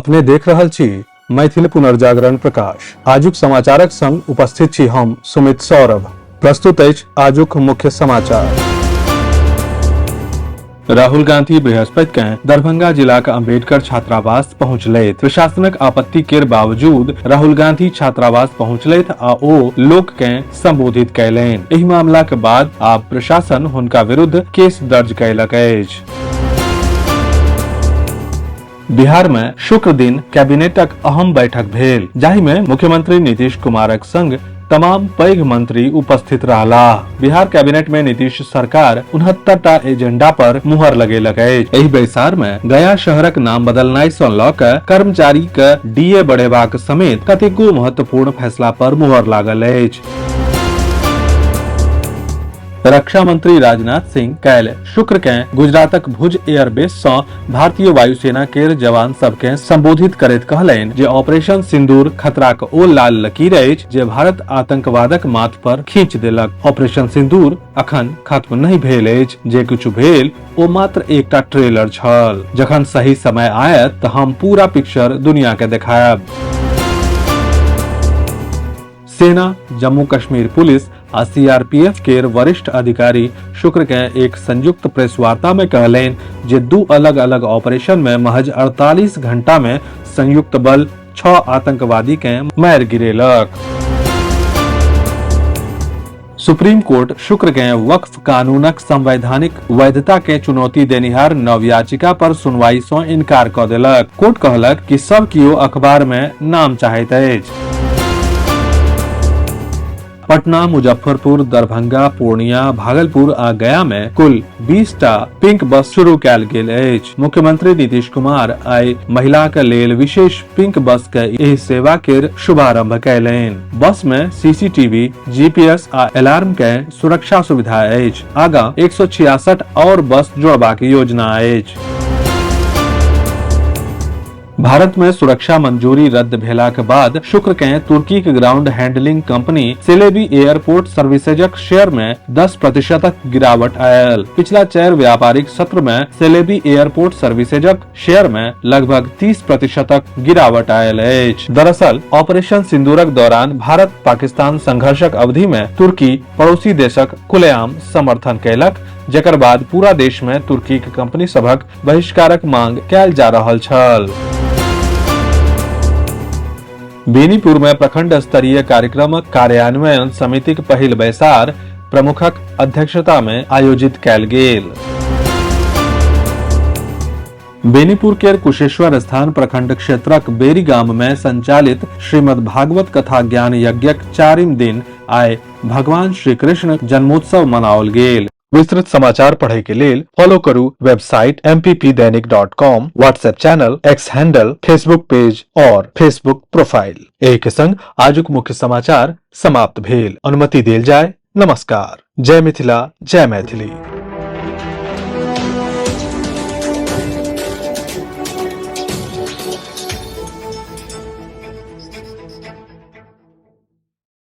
अपने देख रहल छी मैथिल पुनर्जागरण प्रकाश। आजुक समाचारक संग उपस्थित छी हम सुमित सौरभ। प्रस्तुत अछि आजुक मुख्य समाचार। राहुल गांधी बृहस्पति के दरभंगा जिलाक अम्बेडकर छात्रावास पहुंचलथि। प्रशासनक आपत्ति के बावजूद राहुल गांधी छात्रावास पहुंचलथि आ ओ लोक के संबोधित कयलनि। एहि मामला के बाद आब प्रशासन हुनका विरुद्ध केस दर्ज कयलक अछि। बिहार में शुक्र दिन कैबिनेटक अहम बैठक भेल, जाहि में मुख्यमंत्री नीतीश कुमारक संग तमाम पैघ मंत्री उपस्थित रहलाह। बिहार कैबिनेट में नीतीश सरकार 69टा एजेंडा पर मुहर लगेलक अछि। एहि बैसार में गया शहरक नाम बदलनाय सँ लऽ कऽ कर्मचारी के डीए बढ़ेबाक समेत कतेको महत्वपूर्ण फैसला पर मुहर लागल अछि। रक्षा मंत्री राजनाथ सिंह काल्हि शुक्र के गुजरातक भुज एयरबेस सँ भारतीय वायुसेना के जवान सब के संबोधित करैत कहलनि जे ऑपरेशन सिंदूर खतराक ओ लाल लकीर अछि जे भारत आतंकवादक माथ पर खींच देलक। ऑपरेशन सिंदूर अखन खत्म नहीं भेल अछि, जे किछु भेल ओ मात्र एकटा ट्रेलर छल। जखन सही समय आयत तऽ हम पूरा पिक्चर दुनिया के देखायब। सेना, जम्मू कश्मीर पुलिस आ सीआरपीएफ के वरिष्ठ अधिकारी शुक्र के एक संयुक्त प्रेस वार्ता में कहलनि जे दू अलग अलग ऑपरेशन में महज 48 घंटा में संयुक्त बल 6 आतंकवादी के मारि गिरेलक। सुप्रीम कोर्ट शुक्र के वक्फ कानूनक संवैधानिक वैधता के चुनौती देनिहार नव याचिका पर सुनवाई सँ इनकार कऽ देलक। कोर्ट कहलक कि सब कियो अखबार में नाम चाहैत अछि। पटना, मुजफ्फरपुर, दरभंगा, पूर्णिया, भागलपुर आ गया में कुल 20टा पिंक बस शुरू कयल गेल अछि। मुख्यमंत्री नीतीश कुमार आइ महिलाक लेल विशेष पिंक बस के एहि सेवा के शुभारंभ कयलनि। बस में सीसीटीवी, जीपीएस आ अलार्म के सुरक्षा सुविधा अछि। आगां 166 और बस जोड़बाक योजना अछि। भारत में सुरक्षा मंजूरी रद्द भेलाक बाद शुक्र के तुर्की के ground handling company Celebi airport सर्विसेजक शेयर में 10% गिरावट आयल। पिछला 4 व्यापारिक सत्र में सेलेबी एयरपोर्ट सर्विसेजक शेयर में लगभग 30% गिरावट आयल अछि। दरअसल ऑपरेशन सिंदूरक दौरान भारत पाकिस्तान संघर्षक अवधि में तुर्की पड़ोसी देशक खुलेआम समर्थन कयलक, जेकर बाद पूरा देश में तुर्की के कंपनी सभक बहिष्कारक मांग कयल जा रहल छल। बेनीपुर में प्रखंड स्तरीय कार्यक्रम कार्यान्वयन समितिक पहिल बैसार प्रमुखक अध्यक्षता में आयोजित कयल गेल। बेनीपुर के कुशेश्वर स्थान प्रखंड क्षेत्रक बेरी गाम में संचालित श्रीमद् भागवत कथा ज्ञान यज्ञक 4म दिन आइ भगवान श्री कृष्ण जन्मोत्सव मनाओल गेल। विस्तृत समाचार पढ़े के लेल फॉलो करू website mppdainik.com, WhatsApp channel, x handle, Facebook page और फेसबुक प्रोफाइल। एहि के संग आजुक मुख्य समाचार समाप्त भेल। अनुमति देल जाय। नमस्कार। जय मिथिला, जय मैथिली।